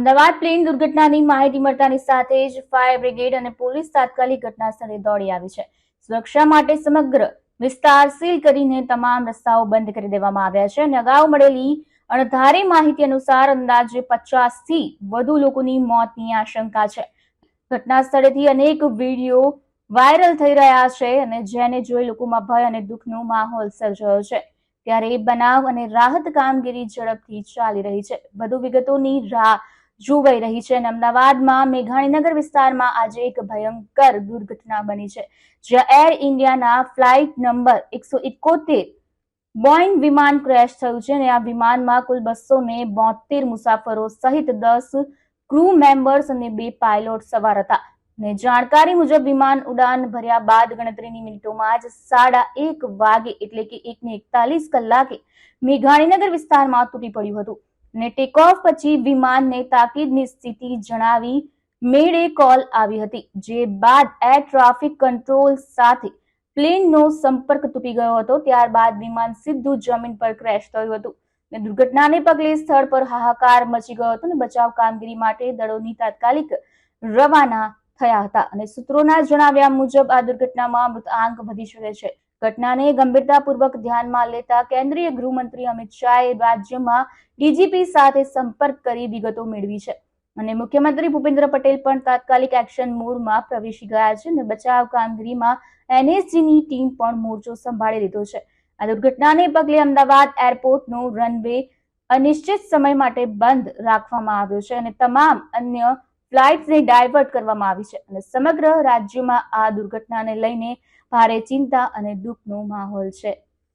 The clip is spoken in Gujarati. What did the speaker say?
અમદાવાદ પ્લેન દુર્ઘટનાની માહિતી મળતાની સાથે જ ફાયર બ્રિગેડ અને પોલીસ તાત્કાલિક ઘટના સ્થળે દોડી આવી છે. સુરક્ષા માટે સમગ્ર વિસ્તાર સીલ કરીને તમામ રસ્તાઓ બંધ કરી દેવામાં આવ્યા છે અને અગાઉ મળેલી અણધારી માહિતી અનુસાર અંદાજે 50 થી વધુ લોકોની મોતની આશંકા છે. ઘટના સ્થળેથી અનેક વિડીયો વાયરલ થઈ રહ્યા છે અને જેને જોઈ લોકોમાં ભય અને દુઃખનો માહોલ સર્જાયો છે. ત્યારે બનાવ અને રાહત કામગીરી ઝડપથી ચાલી રહી છે. વધુ વિગતોની રાહ જોવાઈ રહી છે અને અમદાવાદમાં મેઘાણીનગર વિસ્તારમાં આજે એક ભયંકર દુર્ઘટના બની છે, જ્યાં એર ઇન્ડિયાના ફ્લાઇટ નંબર 171 બોઈંગ વિમાન ક્રેશ થયું છે અને આ વિમાનમાં કુલ 272 મુસાફરો સહિત 10 ક્રૂ મેમ્બર્સ અને 2 પાયલોટ સવાર હતા. અને જાણકારી મુજબ વિમાન ઉડાન ભર્યા બાદ ગણતરીની મિનિટોમાં જ 1:30 વાગે એટલે કે 1:41 કલાકે મેઘાણીનગર વિસ્તારમાં તૂટી પડ્યું હતું અને ટેક ઓફ પછી વિમાનને તાકીદની સ્થિતિ જણાવી મેડે કોલ આવી હતી, જે બાદ એર ટ્રાફિક કંટ્રોલ સાથે પ્લેનનો સંપર્ક તૂટી ગયો હતો. ત્યારબાદ વિમાન સીધું જમીન પર ક્રેશ થયું હતું અને દુર્ઘટનાને પગલે સ્થળ પર હાહાકાર મચી ગયો હતો અને બચાવ કામગીરી માટે દળોની તાત્કાલિક રવાના થયા હતા અને સૂત્રોના જણાવ્યા મુજબ આ દુર્ઘટનામાં મૃતાંક વધી શકે છે. ઘટનાને ગંભીરતાપૂર્વક ધ્યાનમાં લેતા કેન્દ્રીય ગૃહમંત્રી અમિત શાહે રાજ્યમાં ડીજીપી સાથે સંપર્ક કરી વિગતો મેળવી છે અને મુખ્યમંત્રી ભૂપેન્દ્ર પટેલ પણ તાત્કાલિક એક્શન મોડમાં પ્રવેશી ગયા છે અને બચાવ કામગીરીમાં એનએસજીની ટીમ પણ મોરચો સંભાળી લીધો છે. આ દુર્ઘટનાને પગલે અમદાવાદ એરપોર્ટનો રનવે અનિશ્ચિત સમય માટે બંધ રાખવામાં આવ્યો છે અને તમામ અન્ય ફ્લાઇટ્સને ડાયવર્ટ કરવામાં આવી છે અને સમગ્ર રાજ્યમાં આ દુર્ઘટનાને લઈને ભારે ચિંતા અને દુઃખનો માહોલ છે.